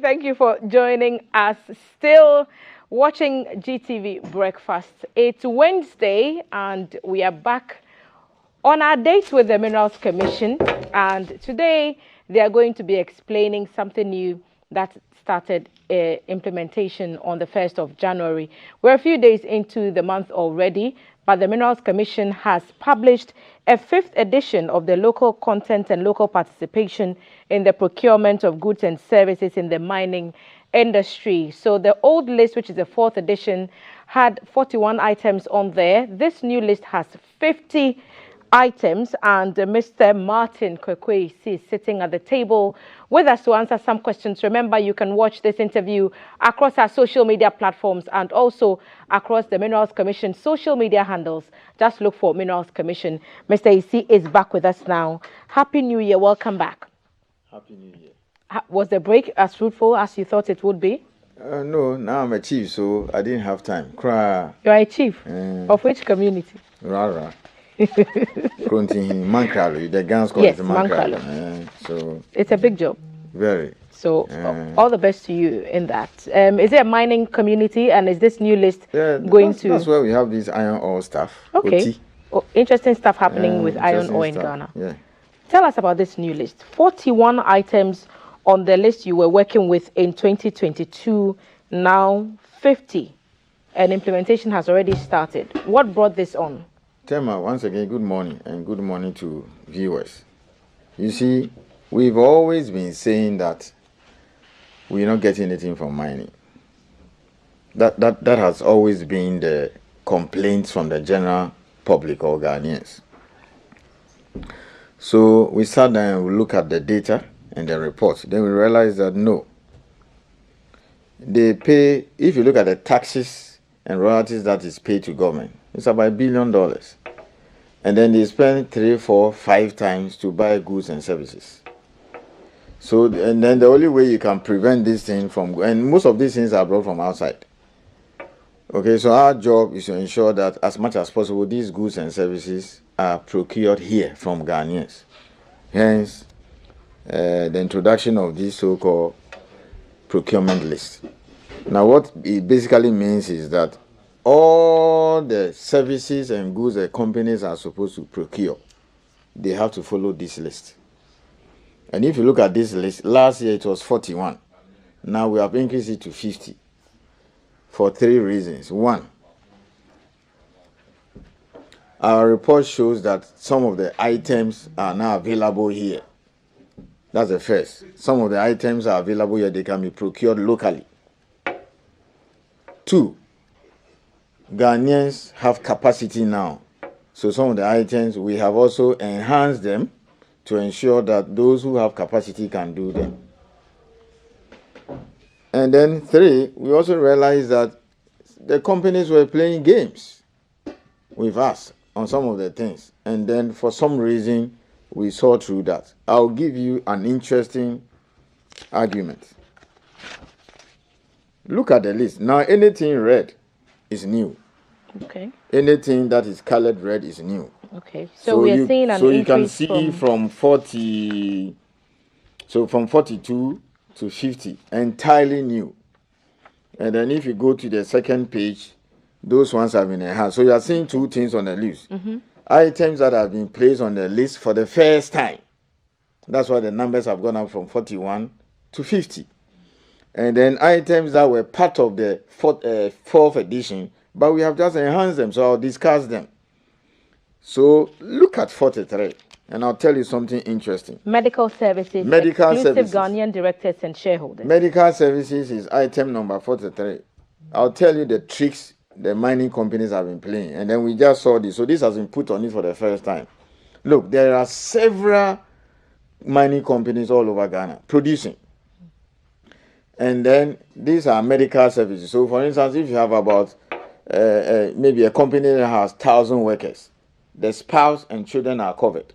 morning. Thank you for joining us. Still watching GTV Breakfast. It's Wednesday and we are back on our date with the Minerals Commission. And today they are going to be explaining something new that started implementation on the 1st of January. We're a few days into the month already, but the Minerals Commission has published a 5th edition of the local content and local participation in the procurement of goods and services in the mining industry. So the old list, which is the 4th edition, had 41 items on there. This new list has 50 items, and Mr. Martin Kwekwe is sitting at the table with us to answer some questions. Remember, you can watch this interview across our social media platforms and also across the Minerals Commission social media handles. Just look for Minerals Commission. Mr. Ayisi is back with us now. Happy New Year. Welcome back. Happy New Year. Was the break as fruitful as you thought it would be? No, now I'm a chief, so I didn't have time. Cry. You are a chief? Of which community? Rara. Mankralo, the guns call Yes, it Mankralo. So it's a big job. Very. So all the best to you in that. Is it a mining community, and is this new list going to? That's where we have this iron ore stuff. Okay. Oh, interesting stuff happening with iron ore in Ghana. Yeah. Tell us about this new list. 41 items on the list you were working with in 2022. Now 50, and implementation has already started. What brought this on? Tema, once again, good morning, and good morning to viewers. You see, we've always been saying that we're not getting anything from mining. That has always been the complaints from the general public or Ghanaians. So we sat down and we looked at the data and the reports. Then we realized that no, they pay, if you look at the taxes and royalties that is paid to government, it's about $1 billion. And then they spend 3, 4, 5 times to buy goods and services. So, and then the only way you can prevent this thing from, and most of these things are brought from outside. Okay, so our job is to ensure that as much as possible, these goods and services are procured here from Ghanaians. Hence, the introduction of this so-called procurement list. Now, what it basically means is that all the services and goods that companies are supposed to procure, they have to follow this list. And if you look at this list, last year it was 41. Now we have increased it to 50 for 3 reasons. One, our report shows that some of the items are now available here. That's the first. Some of the items are available here, they can be procured locally. 2, Ghanaians have capacity now. So some of the items, we have also enhanced them to ensure that those who have capacity can do them. And then 3, we also realized that the companies were playing games with us on some of the things. And then for some reason, we saw through that. I'll give you an interesting argument. Look at the list. Now, anything red is new. Okay. Anything that is colored red is new. Okay. So we are seeing an increase. So you can see from 40, so from 42 to 50, entirely new. And then if you go to the second page, those ones have been enhanced. So you are seeing 2 things on the list. Items that have been placed on the list for the first time. That's why the numbers have gone up from 41 to 50. And then items that were part of the 4th edition, but we have just enhanced them, so I'll discuss them. So look at 43, and I'll tell you something interesting. Medical services, exclusive Ghanaian directors and shareholders. Medical services is item number 43. I'll tell you the tricks the mining companies have been playing, and then we just saw this. So this has been put on it for the first time. Look, there are several mining companies all over Ghana producing. And then these are medical services. So for instance, if you have about maybe a company that has 1,000 workers, the spouse and children are covered.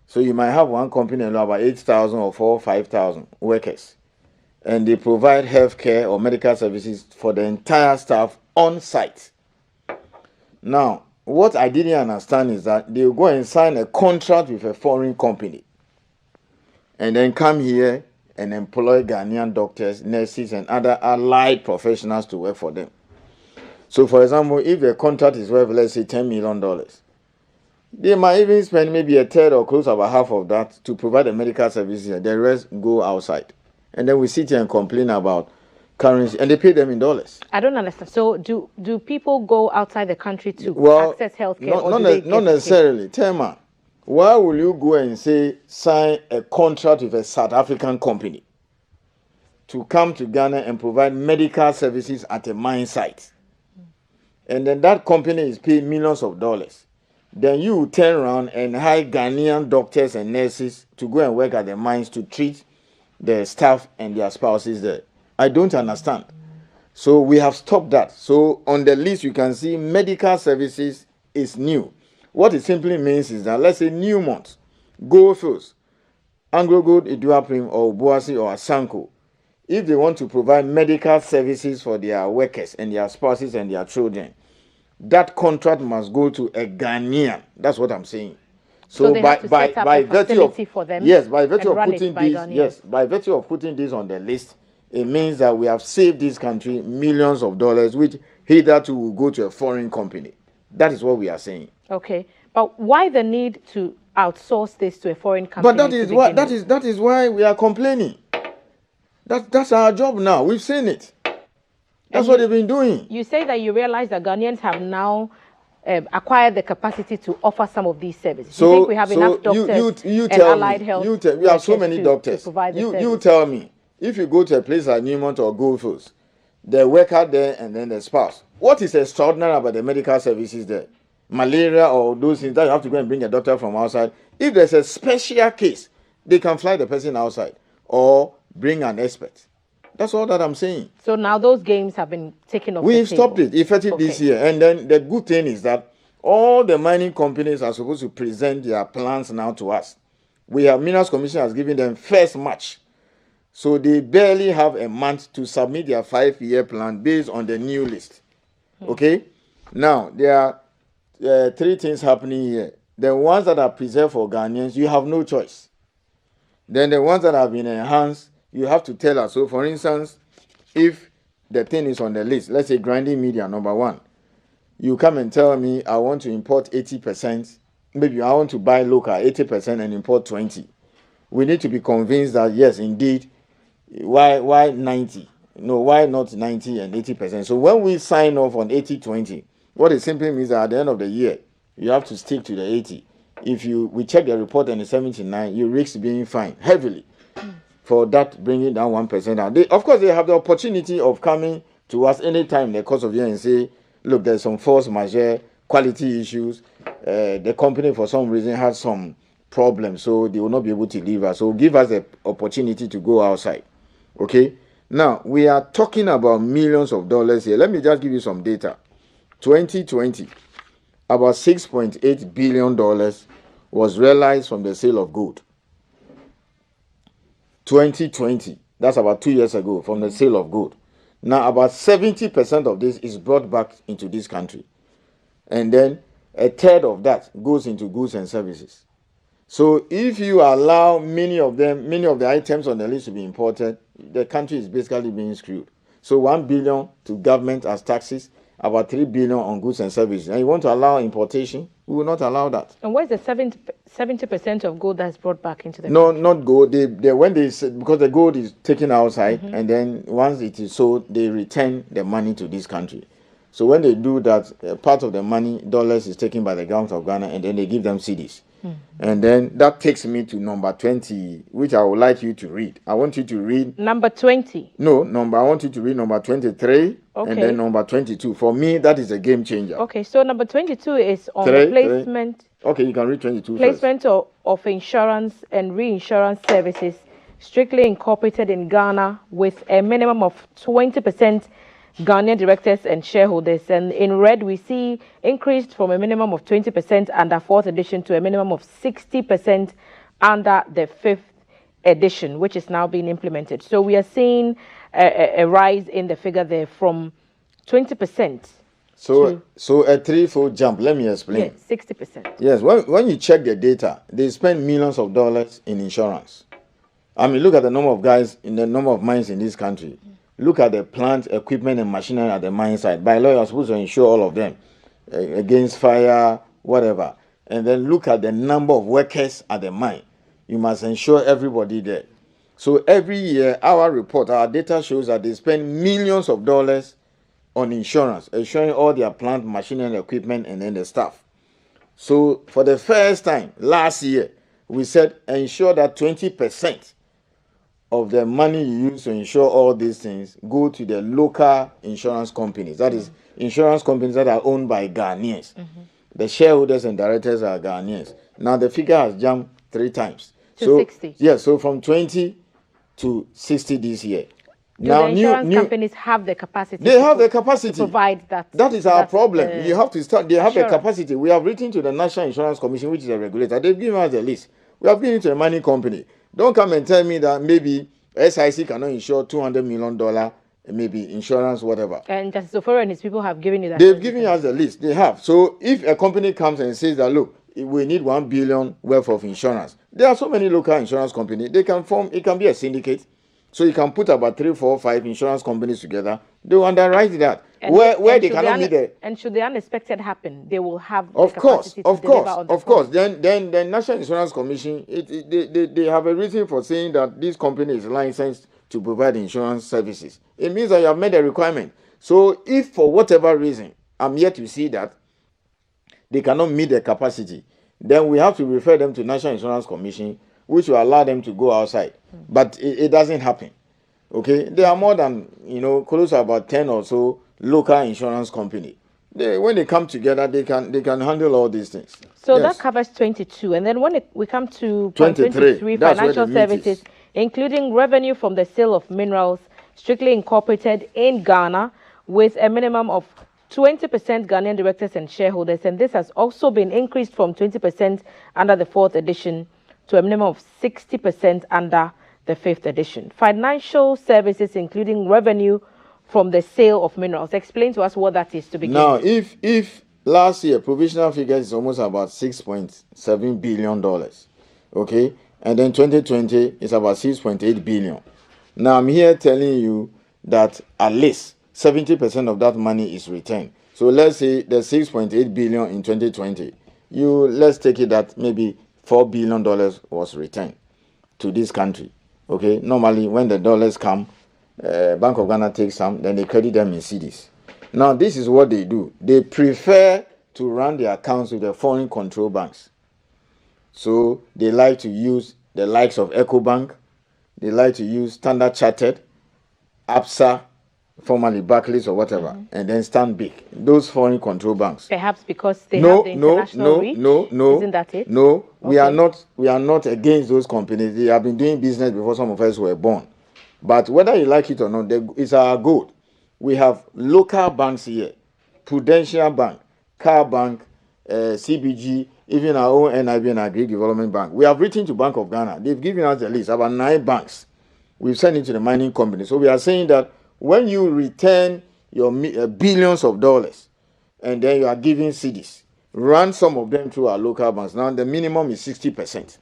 So you might have one company with about 8,000 or 4,000 or 5,000 workers. And they provide healthcare or medical services for the entire staff on site. Now, what I didn't understand is that they'll go and sign a contract with a foreign company and then come here and employ Ghanaian doctors, nurses, and other allied professionals to work for them. So, for example, if the contract is worth, let's say, $10 million, they might even spend maybe a third or close about half of that to provide the medical services, and the rest go outside. And then we sit here and complain about currency, and they pay them in dollars. I don't understand. So, do people go outside the country to access healthcare? Not necessarily. Tema, why will you go and sign a contract with a South African company to come to Ghana and provide medical services at a mine site? And then that company is paid millions of dollars. Then you turn around and hire Ghanaian doctors and nurses to go and work at the mines to treat the staff and their spouses there. I don't understand. So we have stopped that. So on the list you can see medical services is new. What it simply means is that, let's say, Newmont, Goldfields, Anglo Gold, Iduaprim, or Boasi, or Asanko, if they want to provide medical services for their workers and their spouses and their children, that contract must go to a Ghanaian. That's what I'm saying. So they have to set up a facility for them. Yes, by virtue of putting this on the list, it means that we have saved this country millions of dollars, which hitherto will go to a foreign company. That is what we are saying. Okay, but why the need to outsource this to a foreign company? But that is why we are complaining. That's our job now. We've seen it. That's what they've been doing. You say that you realize that Ghanaians have now acquired the capacity to offer some of these services. So, you think we have enough doctors and allied health? We have so many doctors. You tell me, if you go to a place like Newmont or Goldfields, the worker there and then the spouse, what is extraordinary about the medical services there? Malaria or those things that you have to go and bring a doctor from outside. If there's a special case, they can fly the person outside or bring an expert. That's all that I'm saying. So now those games have been taken off. We've stopped it effective this year. And then the good thing is that all the mining companies are supposed to present their plans now to us. Minerals Commission has given them first March. So they barely have a month to submit their 5-year plan based on the new list. Okay? Now, there are 3 things happening here. The ones that are preserved for Ghanaians, you have no choice. Then the ones that have been enhanced, you have to tell us. So, for instance, if the thing is on the list, let's say grinding media, number 1, you come and tell me I want to import 80%, maybe I want to buy local 80% and import 20. We need to be convinced that, yes, indeed, why 90? No, why not 90 and 80%? So when we sign off on 80-20, what it simply means that at the end of the year, you have to stick to the 80. If we check the report and the 79, you risk being fined heavily for that, bringing down 1% down. Of course, they have the opportunity of coming to us anytime in the course of the year and say, look, there's some force majeure, quality issues. The company, for some reason, has some problems, so they will not be able to leave us. So give us the opportunity to go outside. Okay? Now, we are talking about millions of dollars here. Let me just give you some data. 2020, about $6.8 billion was realized from the sale of gold. 2020, that's about 2 years ago, from the sale of gold. Now, about 70% of this is brought back into this country. And then a third of that goes into goods and services. So if you allow many of the items on the list to be imported, the country is basically being screwed. So 1 billion to government as taxes, about 3 billion on goods and services. And you want to allow importation? We will not allow that. And where's the 70% of gold that's brought back into the country? No, not gold. Because the gold is taken outside, and then once it is sold, they return the money to this country. So when they do that, part of the money, dollars, is taken by the government of Ghana, and then they give them cedis. And then that takes me to number 20, which I would like you to read. I want you to read... Number 20? No, I want you to read number 23, and then number 22. For me, that is a game changer. Okay, so number 22 is on the placement... Okay, you can read 22 Placement of insurance and reinsurance services strictly incorporated in Ghana with a minimum of 20% Ghanaian directors and shareholders. And in red, we see increased from a minimum of 20% under 4th edition to a minimum of 60% under the 5th edition, which is now being implemented. So we are seeing a rise in the figure there from 20%. So a threefold jump. Let me explain. Yes, 60%. Yes, when you check the data, they spend millions of dollars in insurance. I mean, look at the number of guys in the number of mines in this country. Look at the plant, equipment, and machinery at the mine site. By law, you're supposed to insure all of them against fire, whatever. And then look at the number of workers at the mine. You must insure everybody there. So every year, our report, our data shows that they spend millions of dollars on insurance, insuring all their plant, machinery, and equipment, and then the staff. So for the first time last year, we said ensure that 20% of the money you use to insure all these things go to the local insurance companies. That is, insurance companies that are owned by Ghanaians. The shareholders and directors are Ghanaians. Now the figure has jumped 3 times. To 60. Yeah, so from 20 to 60 this year. Do the insurance companies have the capacity? They have the capacity to provide that. That is our problem. You have to start. They have the assurance. capacity. We have written to the National Insurance Commission, which is a regulator. They've given us the list. We have given it to a mining company. Don't come and tell me that maybe SIC cannot insure $200 million, maybe insurance, whatever. And Justice Ofori and his people have given you that. They've given us the list. They have. So if a company comes and says that, look, we need 1 billion worth of insurance, there are so many local insurance companies. They can form. It can be a syndicate. So you can put about 3, 4, 5 insurance companies together. They will underwrite that. And where they cannot meet the. And should the unexpected happen, they will have Of the course, capacity to of deliver course, on the of course. Then the National Insurance Commission, they have a reason for saying that this company is licensed to provide insurance services. It means that you have made a requirement. So if for whatever reason, I'm yet to see that they cannot meet the capacity, then we have to refer them to National Insurance Commission, which will allow them to go outside. But it doesn't happen. Okay, there are more than, close to about 10 or so local insurance company. When they come together, they can handle all these things. So yes. That covers 22, and then when we come to 23, financial services, including revenue from the sale of minerals strictly incorporated in Ghana, with a minimum of 20% Ghanaian directors and shareholders, and this has also been increased from 20% under the 4th edition to a minimum of 60% under the 5th edition. Financial services, including revenue from the sale of minerals. Explain to us what that is to begin now, with. If last year provisional figure is almost about $6.7 billion, okay, and then 2020 is about 6.8 billion. Now I'm here telling you that at least 70% of that money is returned. So let's say the 6.8 billion in 2020. Let's take it that maybe $4 billion was returned to this country. Okay, normally when the dollars come, Bank of Ghana takes some, then they credit them in cedis. Now this is what they do. They prefer to run their accounts with the foreign control banks. So they like to use the likes of EcoBank. They like to use Standard Chartered, ABSA, formerly Barclays or whatever, and then Stanbic. Those foreign control banks. Perhaps because they have the international reach? No. Isn't that it? No, okay. We are not against those companies. They have been doing business before some of us were born. But whether you like it or not, it's our goal. We have local banks here, Prudential Bank, Car Bank, CBG, even our own NIB and Agri Development Bank. We have written to Bank of Ghana. They've given us a list, about 9 banks. We've sent it to the mining company. So we are saying that when you return your billions of dollars and then you are giving cedis, run some of them through our local banks. Now the minimum is 60%.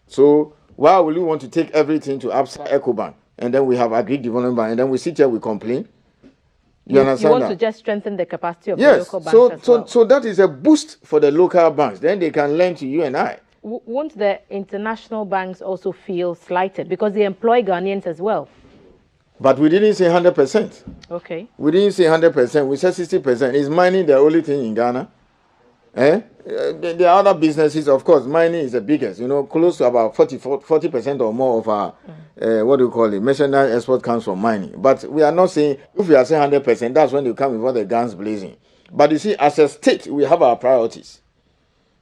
So why will you want to take everything to ABSA EcoBank and then we have Agri Development Bank and then we sit here, we complain? You understand want that? to just strengthen the capacity of the local banks so that is a boost for the local banks. Then they can lend to you and I. Won't the international banks also feel slighted because they employ Ghanaians as well? But we didn't say 100%. Okay. We didn't say 100%. We said 60%. Is mining the only thing in Ghana? There are other businesses, of course. Mining is the biggest. Close to about 40% or more of our, merchandise export comes from mining. But we are not saying, if we are saying 100%, that's when you come with all the guns blazing. But you see, as a state, we have our priorities.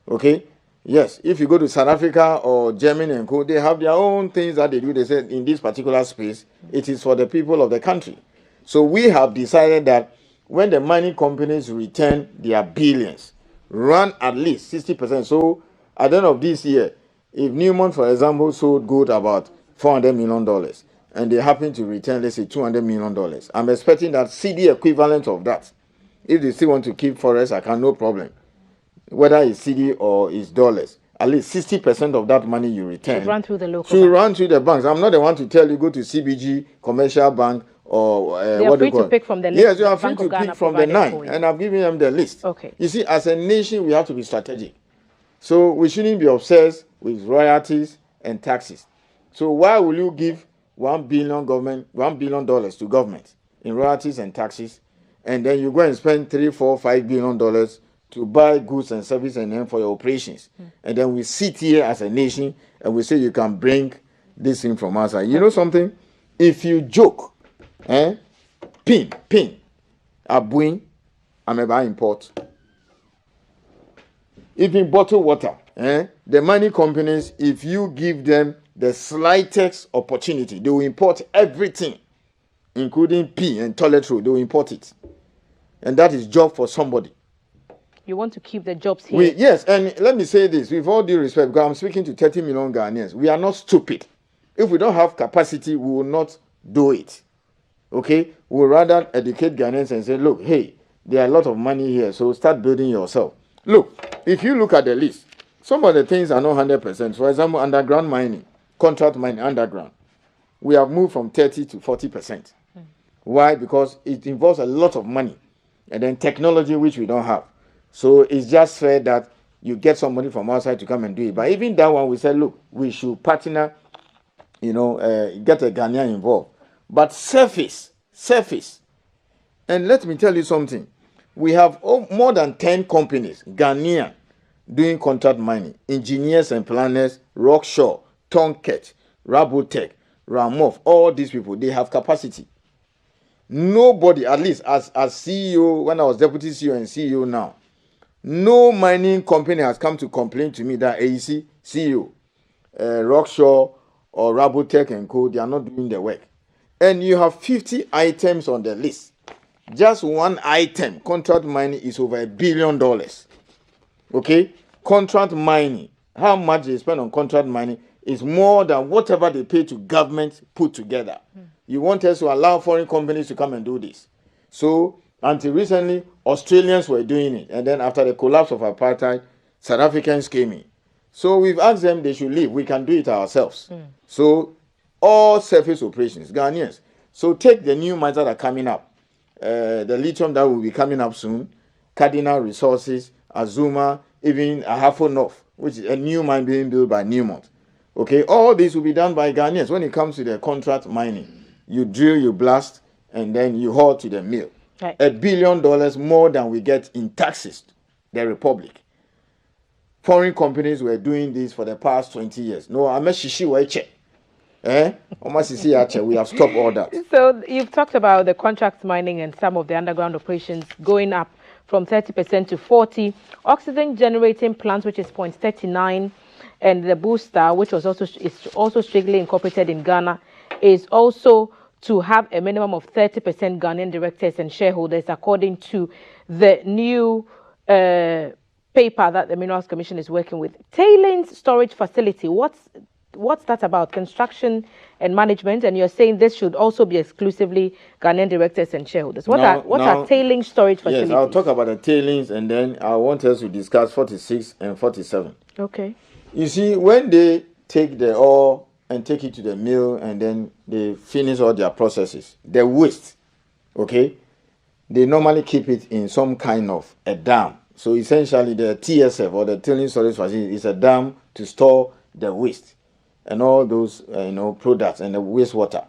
Okay? Yes, if you go to South Africa or Germany and Co., they have their own things that they do. They say in this particular space, it is for the people of the country. So we have decided that when the mining companies return their billions, run at least 60%. So at the end of this year, if Newmont, for example, sold gold about $400 million and they happen to return, let's say, $200 million, I'm expecting that CD equivalent of that. If they still want to keep forex account, no problem. Whether it's CD or it's dollars, at least 60% of that money you return should run through the local should bank. run through the banks. I'm not the one to tell you go to CBG, commercial bank, or they are what free do you call to pick from the list. Yes, you are free Bank to of Ghana pick from the provided 9, for you. and I've given them the list. Okay. You see, as a nation, we have to be strategic. So we shouldn't be obsessed with royalties and taxes. So why will you give $1 billion to government in royalties and taxes, and then you go and spend $3, $4, $5 billion to buy goods and services and then for your operations, and then we sit here as a nation and we say you can bring this thing from outside. You know something? If you joke, pin, abuin, I'm about import. Even bottled water, the money companies, if you give them the slightest opportunity, they will import everything, including pee and toilet roll. They will import it, and that is job for somebody. You want to keep the jobs here. Yes, and let me say this with all due respect, because I'm speaking to 30 million Ghanaians. We are not stupid. If we don't have capacity, we will not do it. Okay? We will rather educate Ghanaians and say, look, hey, there are a lot of money here, so start building yourself. Look, if you look at the list, some of the things are not 100%. For example, underground mining, contract mining, underground. We have moved from 30 to 40%. Why? Because it involves a lot of money and then technology which we don't have. So it's just fair that you get somebody from outside to come and do it. But even that one, we said, look, we should partner, get a Ghanaian involved. But surface. And let me tell you something. We have more than 10 companies, Ghanaian, doing contract mining. Engineers and planners, Rockshore, Tonket, Rabotech, Ramoff, all these people, they have capacity. Nobody, at least as CEO, when I was deputy CEO and CEO now, no mining company has come to complain to me that Ayisi, CEO, Rockshore or Rabotech and Co, they are not doing the work. And you have 50 items on the list. Just one item, contract mining, is over $1 billion. Okay? Contract mining, how much they spend on contract mining is more than whatever they pay to government put together. You want us to allow foreign companies to come and do this. So, until recently, Australians were doing it. And then after the collapse of apartheid, South Africans came in. So we've asked them they should leave. We can do it ourselves. So all surface operations, Ghanaians. So take the new mines that are coming up. The lithium that will be coming up soon. Cardinal Resources, Azuma, even Ahafo North, which is a new mine being built by Newmont. Okay, all this will be done by Ghanaians. When it comes to the contract mining, you drill, you blast, and then you haul to the mill. Right. $1 billion more than we get in taxes, the Republic. Foreign companies were doing this for the past 20 years. No, I'm a shishi weche. We have stopped all that. So you've talked about the contract mining and some of the underground operations going up from 30% to 40%. Oxygen generating plants, which is 0.39%, and the booster, which is also strictly incorporated in Ghana, is also to have a minimum of 30% Ghanaian directors and shareholders, according to the new paper that the Minerals Commission is working with. Tailings storage facility, what's that about? Construction and management, and you're saying this should also be exclusively Ghanaian directors and shareholders. What are tailings storage facilities? Yes, I'll talk about the tailings, and then I want us to discuss 46 and 47. Okay. You see, when they take the ore and take it to the mill and then they finish all their processes, the waste, okay, they normally keep it in some kind of a dam. So essentially the TSF, or the tailings storage facility, is a dam to store the waste and all those products and the wastewater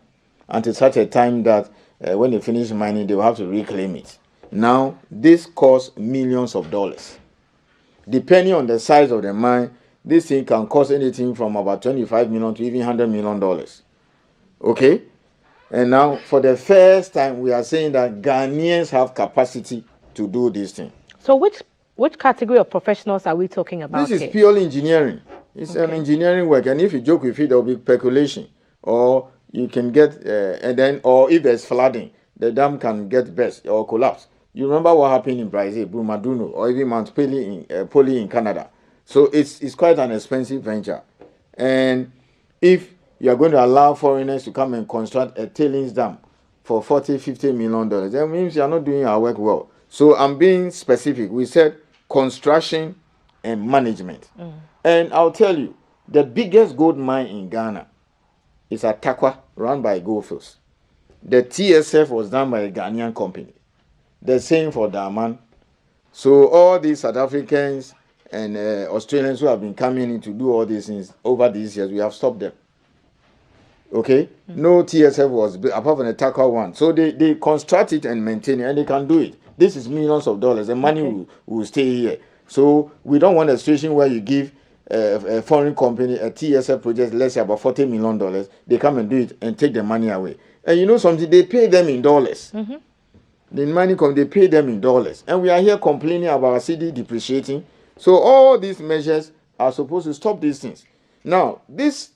until such a time that when they finish mining, they will have to reclaim it. Now, this costs millions of dollars. Depending on the size of the mine, this thing can cost anything from about $25 million to even $100 million. Okay? And now, for the first time, we are saying that Ghanaians have capacity to do this thing. So which category of professionals are we talking about This is here? purely engineering. It's an engineering work. And if you joke with it, there will be speculation. Or you can get, or if there's flooding, the dam can get burst or collapse. You remember what happened in Brazil, Brumadinho, or even Mount Poli in Canada. So it's quite an expensive venture. And if you are going to allow foreigners to come and construct a tailings dam for $40-50 million, that means you are not doing our work well. So I'm being specific. We said construction and management. And I'll tell you, the biggest gold mine in Ghana is at Takwa, run by Goldfields. The TSF was done by a Ghanaian company. The same for Daman. So all these South Africans and Australians who have been coming in to do all these things over these years, we have stopped them. Okay? No TSF was built apart from the Takwa one. So they construct it and maintain it, and they can do it. This is millions of dollars. The money will stay here. So we don't want a situation where you give a foreign company a TSF project, let's say about $40 million. They come and do it and take the money away. And you know something? They pay them in dollars. The money they pay them in dollars. And we are here complaining about our city depreciating. So all these measures are supposed to stop these things. Now, this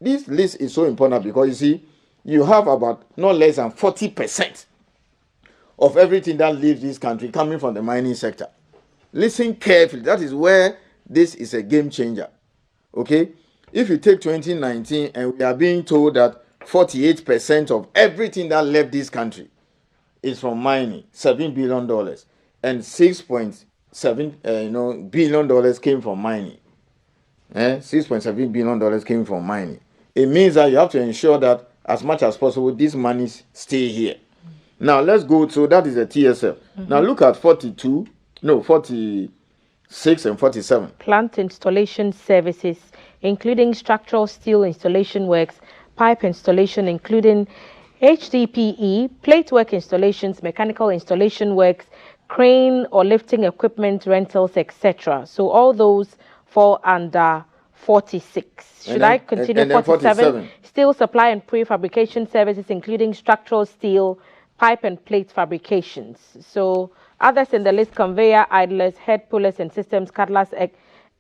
list is so important because you see, you have about not less than 40% of everything that leaves this country coming from the mining sector. Listen carefully. That is where this is a game changer. Okay? If you take 2019 and we are being told that 48% of everything that left this country is from mining, $7 billion, and $6.7 billion came from mining. $6.7 billion came from mining. It means that you have to ensure that as much as possible, these monies stay here. Now, let's go to, that is a TSF. Now, look at 46 and 47. Plant installation services, including structural steel installation works, pipe installation, including HDPE, plate work installations, mechanical installation works, crane or lifting equipment rentals, etc. So all those fall under 46. Should I continue? And 47? Steel supply and prefabrication services, including structural steel, pipe and plate fabrications. So others in the list: conveyor, idlers, head pullers and systems, cutlass,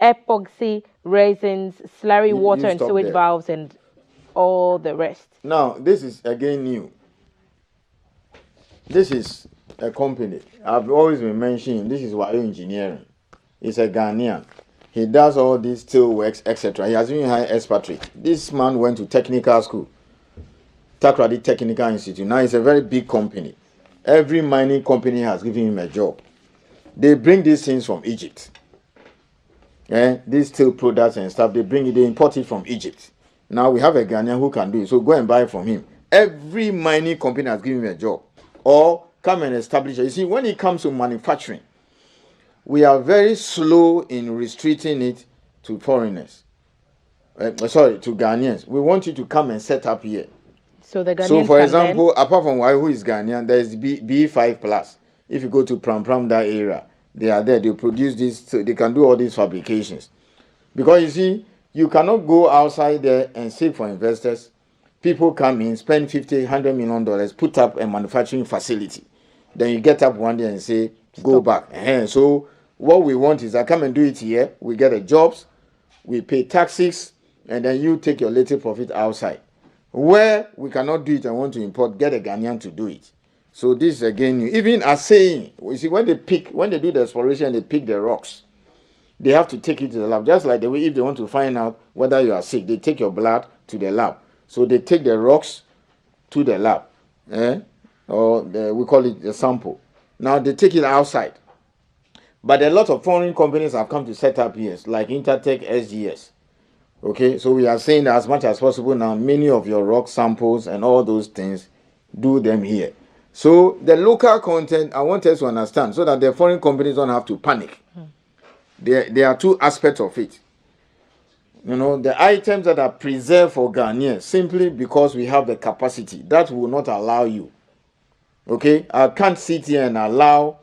epoxy, resins, slurry, water and sewage valves, and all the rest. Now, this is again new. This is a company I've always been mentioning. This is Wayo Engineering. He's a Ghanaian. He does all these steel works, etc. He has been high expatriate. This man went to technical school, Takrady Technical Institute. Now it's a very big company. Every mining company has given him a job. They bring these things from Egypt. These steel products and stuff, they import it from Egypt. Now we have a Ghanaian who can do it. So go and buy from him. Every mining company has given him a job. Or come and establish it. You see, when it comes to manufacturing, we are very slow in restricting it to foreigners. To Ghanaians. We want you to come and set up here. So the Ghanaians. So for example, apart from who is Ghanaian, there is B5 Plus. If you go to Pram that area, they are there. They produce this. So they can do all these fabrications. Because you see, you cannot go outside there and seek for investors. People come in, spend $50-100 million, put up a manufacturing facility. Then you get up one day and say, go back. So what we want is that come and do it here. We get the jobs, we pay taxes, and then you take your little profit outside. Where we cannot do it and want to import, get a Ghanaian to do it. So this is again new. Even as saying, you see, when they do the exploration, they pick the rocks. They have to take it to the lab. Just like the way if they want to find out whether you are sick, they take your blood to the lab. So they take the rocks to the lab. We call it the sample. Now they take it outside. But a lot of foreign companies have come to set up here, like Intertech, SGS. Okay, so we are saying that as much as possible now, many of your rock samples and all those things, do them here. So the local content, I want us to understand, so that the foreign companies don't have to panic. There are two aspects of it. You know, the items that are preserved for Ghanaians, simply because we have the capacity, that will not allow you. Okay, I can't sit here and allow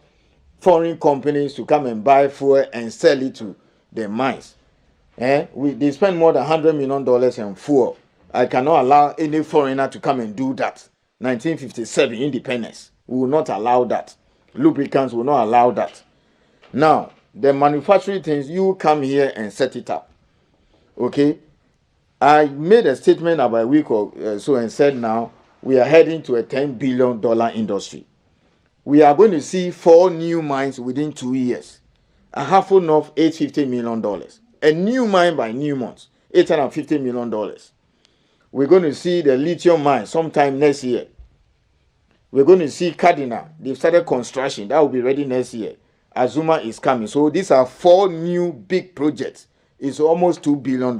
foreign companies to come and buy fuel and sell it to the mines. They spend more than $100 million in fuel. I cannot allow any foreigner to come and do that. 1957 independence. We will not allow that. Lubricants will not allow that. Now, the manufacturing things, you come here and set it up. Okay? I made a statement about a week or so and said now we are heading to a $10 billion industry. We are going to see 4 new mines within 2 years. Ahafo North, $850 million. A new mine by Newmont, $850 million. We're going to see the lithium mine sometime next year. We're going to see Cardinal. They've started construction. That will be ready next year. Azuma is coming. So these are 4 new big projects is almost $2 billion.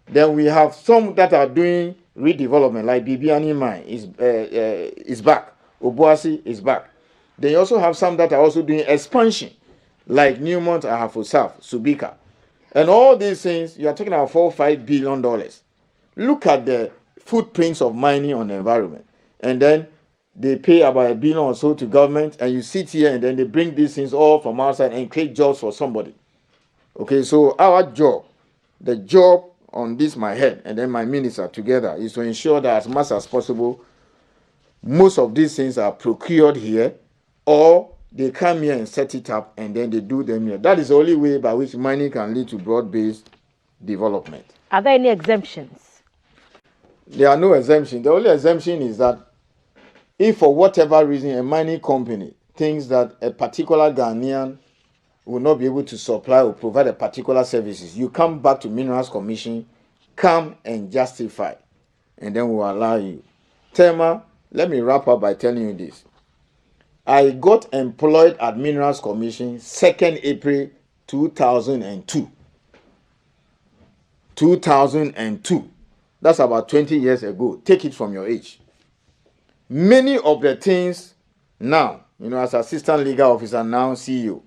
Then we have some that are doing redevelopment, like Bibiani Mine is back. Obuasi is back. Then you also have some that are also doing expansion, like Newmont, Ahafo South, Subika. And all these things, you are talking about $4-5 billion. Look at the footprints of mining on the environment. And then they pay about $1 billion or so to government, and you sit here and then they bring these things all from outside and create jobs for somebody. Okay, so our job, the job on this, my head, and then my minister together, is to ensure that as much as possible, most of these things are procured here, or they come here and set it up and then they do them here. That is the only way by which mining can lead to broad-based development. Are there any exemptions? There are no exemptions. The only exemption is that if for whatever reason a mining company thinks that a particular Ghanaian will not be able to supply or provide a particular services, you come back to Minerals Commission, come and justify, and then we'll allow you. Tema, let me wrap up by telling you this. I got employed at Minerals Commission 2nd April 2002. 2002. That's about 20 years ago. Take it from your age. Many of the things now, as assistant legal officer, now CEO,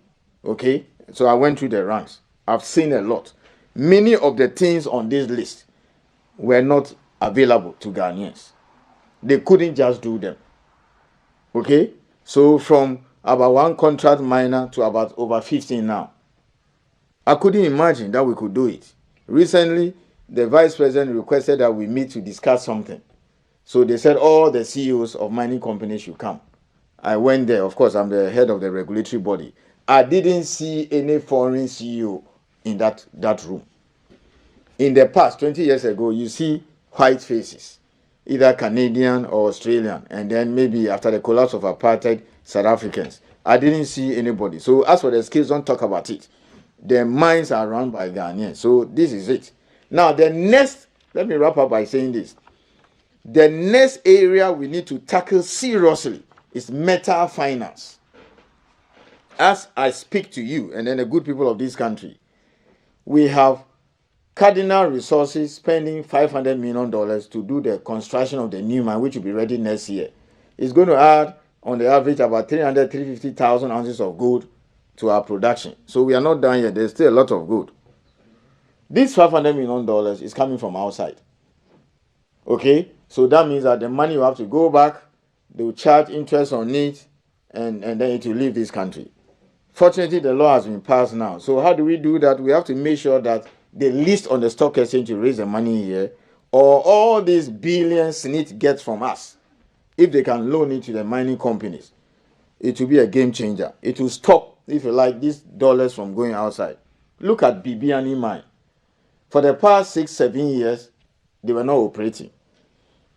okay? So I went through the ranks. I've seen a lot. Many of the things on this list were not available to Ghanaians. They couldn't just do them. Okay? So from about one contract miner to about over 15 now. I couldn't imagine that we could do it. Recently, the vice president requested that we meet to discuss something. So they said all the CEOs of mining companies should come. I went there. Of course, I'm the head of the regulatory body. I didn't see any foreign CEO in that room. In the past, 20 years ago, you see white faces, either Canadian or Australian, and then maybe after the collapse of apartheid, South Africans. I didn't see anybody. So as for the skills, don't talk about it. The mines are run by Ghanaians. So this is it. Now, let me wrap up by saying this. The next area we need to tackle seriously is metal finance. As I speak to you and then the good people of this country, we have Cardinal Resources spending $500 million to do the construction of the new mine, which will be ready next year. It's going to add, on the average, about 350,000 ounces of gold to our production. So we are not done yet. There's still a lot of gold. This $500 million is coming from outside. Okay? So that means that the money will have to go back, they will charge interest on it, and then it will leave this country. Fortunately, the law has been passed now. So how do we do that? We have to make sure that they list on the stock exchange to raise the money here, or all these billions need gets from us. If they can loan it to the mining companies, it will be a game changer. It will stop, if you like, these dollars from going outside. Look at Bibiani Mine. For the past 6-7 years, they were not operating.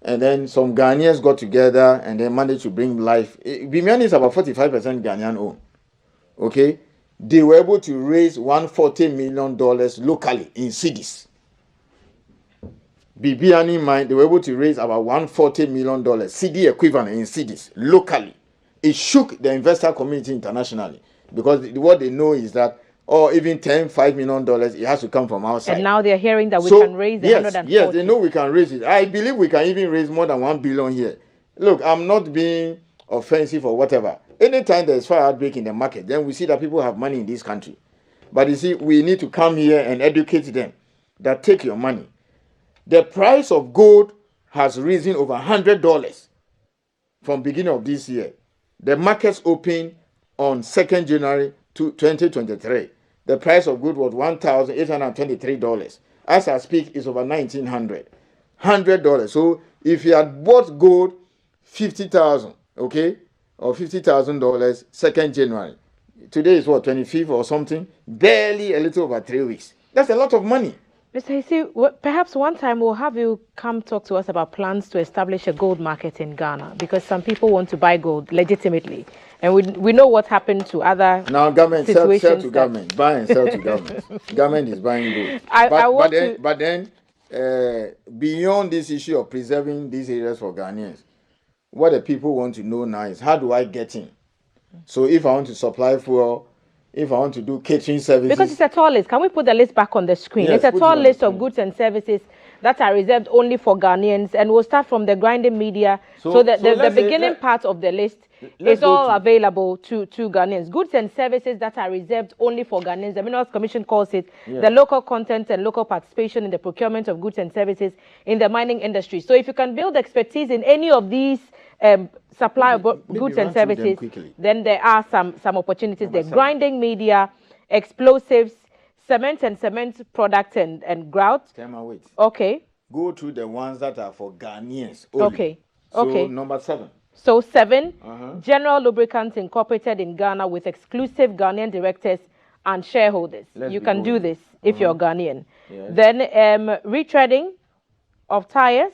And then some Ghanaians got together and they managed to bring life. Bibiani is about 45% Ghanaian owned. Okay? They were able to raise $140 million locally in cedis. Bibiani Mine, they were able to raise about $140 million CD equivalent in cedis locally. It shook the investor community internationally because what they know is that, or even $5 million, it has to come from outside. And now they're hearing that we can raise $140. Yes, they know we can raise it. I believe we can even raise more than $1 billion here. Look, I'm not being offensive or whatever. Anytime there's fire outbreak in the market, then we see that people have money in this country. But you see, we need to come here and educate them that take your money. The price of gold has risen over $100 from beginning of this year. The markets opened on 2nd January 2023. The price of gold was $1,823. As I speak, it's over $1,900. $100. So if you had bought gold 50,000, okay, or $50,000 2nd January, today is what, 25th or something? Barely a little over 3 weeks. That's a lot of money. Mr. Ayisi, perhaps one time we'll have you come talk to us about plans to establish a gold market in Ghana, because some people want to buy gold legitimately. And we know what happened to other now government situations. Sell to government, buy and sell to government. Government is buying gold. But then, beyond this issue of preserving these areas for Ghanaians, what the people want to know now is, how do I get in? So if I want to supply fuel, if I want to do catering services. Because it's a tall list. Can we put the list back on the screen? Yes, it's a tall list of goods and services that are reserved only for Ghanaians. And we'll start from the grinding media. So the beginning part of the list is all available to Ghanaians. Goods and services that are reserved only for Ghanaians. The Minerals Commission calls it the local content and local participation in the procurement of goods and services in the mining industry. So if you can build expertise in any of these supply of goods and services, then there are some opportunities there. Grinding media, explosives, cement and cement products and grout. Wait. Okay. Go to the ones that are for Ghanaians only. Okay. So number 7. So 7, General Lubricants Incorporated in Ghana with exclusive Ghanaian directors and shareholders. You can do this if you're Ghanaian. Yes. Then retreading of tires.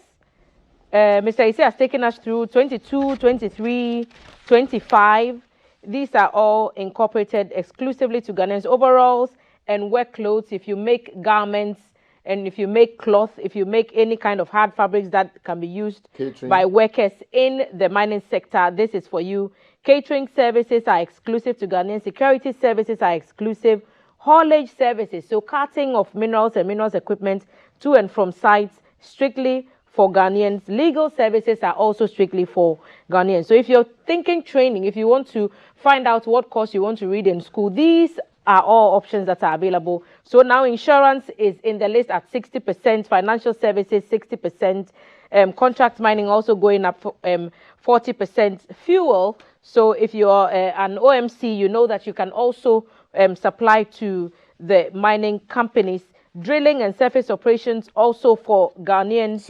Mr. Ayisi has taken us through 22, 23, 25. These are all incorporated exclusively to Ghanaians. Overalls and work clothes, if you make garments and if you make cloth, if you make any kind of hard fabrics that can be used by workers in the mining sector, this is for you. Catering services are exclusive to Ghanaians. Security services are exclusive. Haulage services, so carting of minerals and minerals equipment to and from sites, strictly for Ghanaians. Legal services are also strictly for Ghanaians. So if you're thinking training, if you want to find out what course you want to read in school, these are all options that are available. So now insurance is in the list at 60%, financial services 60%, contract mining also going up 40%, fuel. So if you're an OMC, you know that you can also supply to the mining companies. Drilling and surface operations also for Ghanaian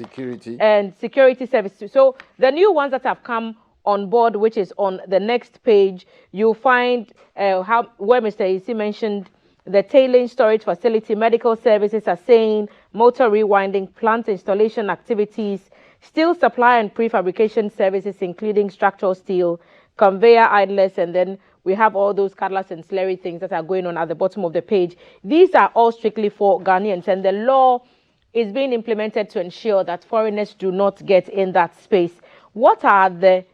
security services. So the new ones that have come on board, which is on the next page, you'll find where Mr. Ayisi mentioned the tailing storage facility, medical services are saying, motor rewinding, plant installation activities, steel supply and prefabrication services, including structural steel, conveyor idlers, and then we have all those cutlass and slurry things that are going on at the bottom of the page. These are all strictly for Ghanaians, and the law is being implemented to ensure that foreigners do not get in that space. What are the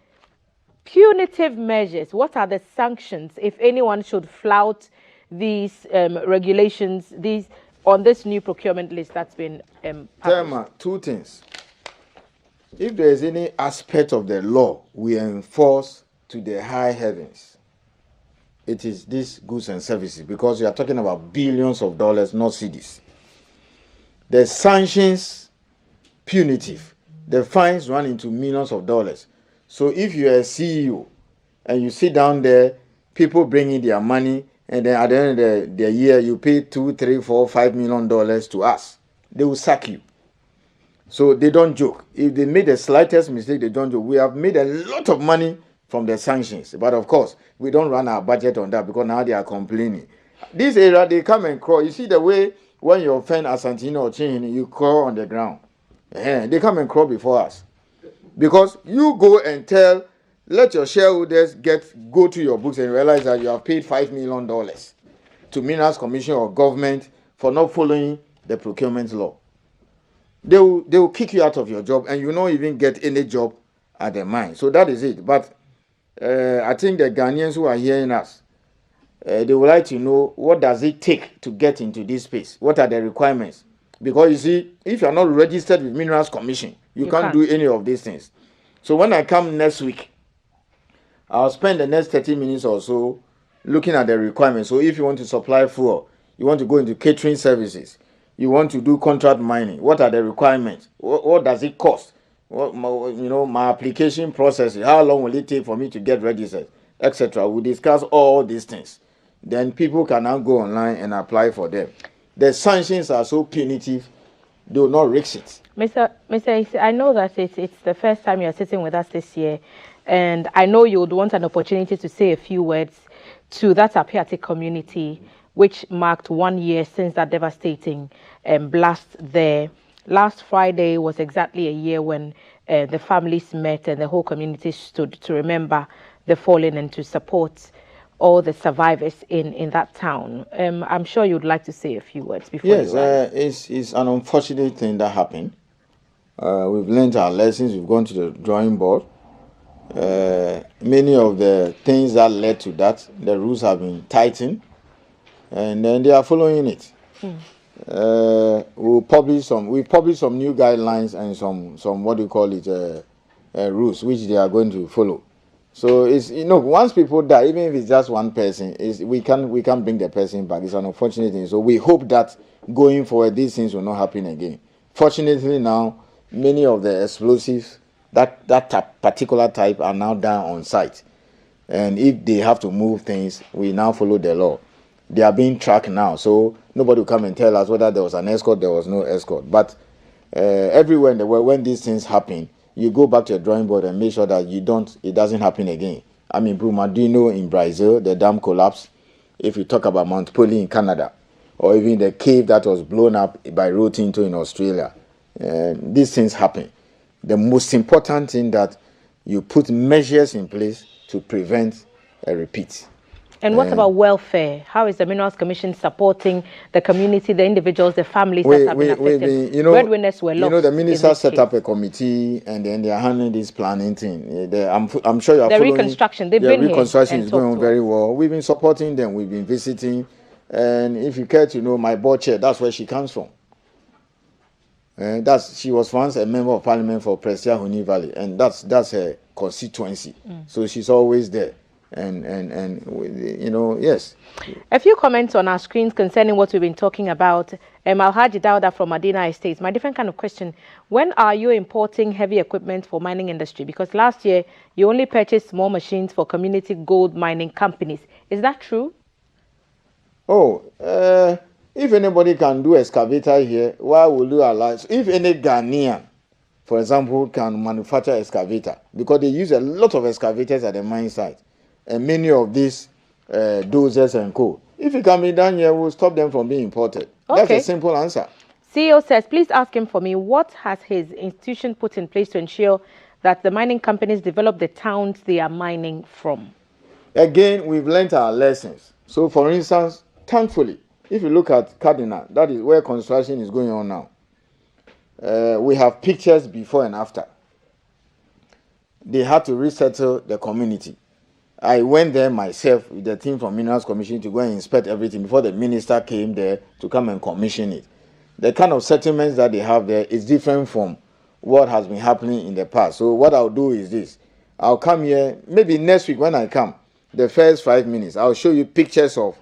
punitive measures? What are the sanctions if anyone should flout these regulations, on this new procurement list that's been Thelma, 2 things. If there is any aspect of the law we enforce to the high heavens, it is these goods and services, because you are talking about billions of dollars, not cedis. The sanctions, punitive. The fines run into millions of dollars. So if you are a CEO and you sit down there, people bring in their money, and then at the end of the year, you pay $2, $3, $4, $5 million to us, they will sack you. So they don't joke. If they made the slightest mistake, they don't joke. We have made a lot of money from the sanctions, but of course we don't run our budget on that, because now they are complaining. This area, they come and crawl. You see the way when you offend Asantino or Chin, you crawl on the ground. They come and crawl before us, because you go and let your shareholders go to your books and realize that you have paid $5 million to Minerals Commission or government for not following the procurement law. They will kick you out of your job, and you not even get any job at the mine. So that is it. But I think the Ghanaians who are hearing us, they would like to know, what does it take to get into this space? What are the requirements? Because you see, if you are not registered with Minerals Commission, you can't do any of these things. So when I come next week, I'll spend the next 30 minutes or so looking at the requirements. So if you want to supply fuel, you want to go into catering services, you want to do contract mining, what are the requirements? What does it cost? My application process, how long will it take for me to get registered, etc. We discuss all these things. Then people can now go online and apply for them. The sanctions are so punitive, they will not risk it. Mr. Ayisi, I know that it's the first time you're sitting with us this year, and I know you would want an opportunity to say a few words to that Apiatic community, which marked 1 year since that devastating blast there. Last Friday was exactly a year when the families met and the whole community stood to remember the fallen and to support all the survivors in that town. I'm sure you'd like to say a few words before you run. It's an unfortunate thing that happened. We've learned our lessons. We've gone to the drawing board. Many of the things that led to that, the rules have been tightened. and then they are following it. We've published some new guidelines and some what do you call it, rules which they are going to follow. So it's, once people die, even if it's just one person, we can bring the person back. It's an unfortunate thing. So we hope that going forward these things will not happen again. Fortunately now, many of the explosives that particular type are now done on site, and if they have to move things, we now follow the law. They are being tracked now, so nobody will come and tell us whether there was an escort, there was no escort. But everywhere in the world, when these things happen, you go back to your drawing board and make sure that it doesn't happen again. I mean, Brumadinho in Brazil, the dam collapse. If you talk about Mount Poli in Canada, or even the cave that was blown up by Rio Tinto in Australia, these things happen. The most important thing that you put measures in place to prevent a repeat. And what about welfare? How is the Minerals Commission supporting the community, the individuals, the families that have been affected? Breadwinners were lost. The minister set up a committee, and then they are handling this planning thing. I'm sure you are following. Reconstruction. They've been reconstruction is going on very well. We've been supporting them. We've been visiting, and if you care to know, my board chair, that's where she comes from. She was once a member of parliament for Prestia Huni Valley, and that's her constituency. So she's always there. And yes. A few comments on our screens concerning what we've been talking about. Alhaji Dauda from Medina Estates. My different kind of question: when are you importing heavy equipment for mining industry? Because last year you only purchased small machines for community gold mining companies. Is that true? If anybody can do excavator here, why will you allow? If any Ghanaian, for example, can manufacture excavator, because they use a lot of excavators at the mine site, and many of these dozers and co. If it can be done here, we'll stop them from being imported. Okay. That's a simple answer. CEO says, please ask him for me, what has his institution put in place to ensure that the mining companies develop the towns they are mining from? Again, we've learned our lessons. So, for instance, thankfully, if you look at Cardinal, that is where construction is going on now. We have pictures before and after. They had to resettle the community. I went there myself with the team from Minerals Commission to go and inspect everything before the minister came there to come and commission it. The kind of settlements that they have there is different from what has been happening in the past. So what I'll do is this. I'll come here, maybe next week when I come, the first 5 minutes, I'll show you pictures of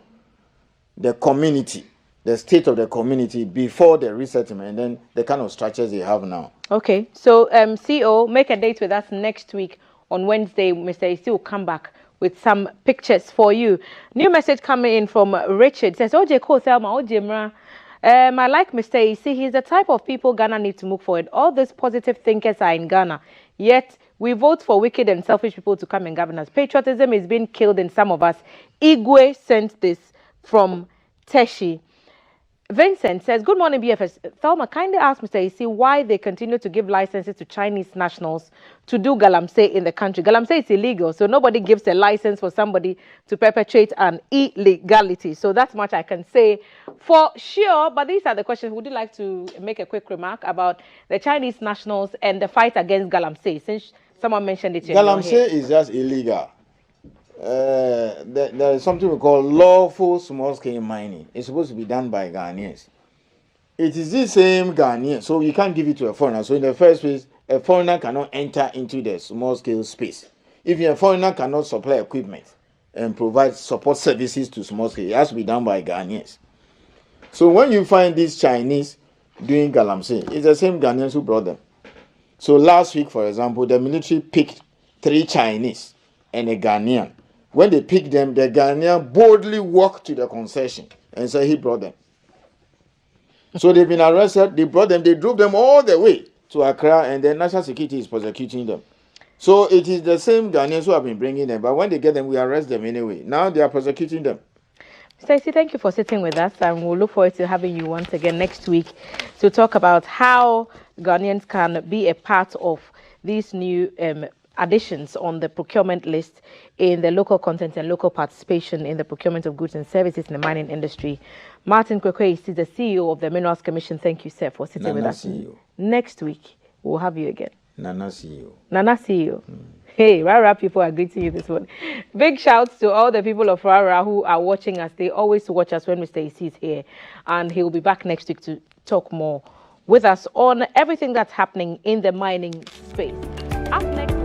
the community, the state of the community before the resettlement, and then the kind of structures they have now. Okay. So, CEO, make a date with us next week on Wednesday. Mr. Ayisi will come back with some pictures for you. New message coming in from Richard. Says, Oje Ko Thelma, Oje Mra. I like Mr. Ayisi. He's the type of people Ghana needs to move forward. All these positive thinkers are in Ghana. Yet, we vote for wicked and selfish people to come and govern us. Patriotism is being killed in some of us. Igwe sent this from Teshi. Vincent says, good morning, BFS. Thelma, kindly ask Mr. Ayisi why they continue to give licenses to Chinese nationals to do galamsey in the country. Galamsey is illegal, so nobody gives a license for somebody to perpetrate an illegality. So that's much I can say for sure. But these are the questions. Would you like to make a quick remark about the Chinese nationals and the fight against galamsey, since someone mentioned it? Galamsey is just illegal. There is something we call lawful small-scale mining. It's supposed to be done by Ghanaians. It is the same Ghanaian, so you can't give it to a foreigner. So in the first place, a foreigner cannot enter into the small-scale space. If a foreigner cannot supply equipment and provide support services to small-scale, it has to be done by Ghanaians. So when you find these Chinese doing galamsey, it's the same Ghanaians who brought them. So last week, for example, the military picked 3 Chinese and a Ghanaian. When they picked them, the Ghanaian boldly walked to the concession and said he brought them. So they've been arrested, they brought them, they drove them all the way to Accra, and the national security is prosecuting them. So it is the same Ghanaians who have been bringing them, but when they get them, we arrest them anyway. Now they are prosecuting them. Stacey, thank you for sitting with us, and we'll look forward to having you once again next week to talk about how Ghanaians can be a part of these new additions on the procurement list in the local content and local participation in the procurement of goods and services in the mining industry. Martin Kwekwe is the CEO of the Minerals Commission. Thank you, sir, for sitting with us. CEO. Next week, we'll have you again. Nana CEO. Nana CEO. Hey, Rara people are greeting you this morning. Big shouts to all the people of Rara who are watching us. They always watch us when Mr. Ayisi is here. And he'll be back next week to talk more with us on everything that's happening in the mining space. Up next.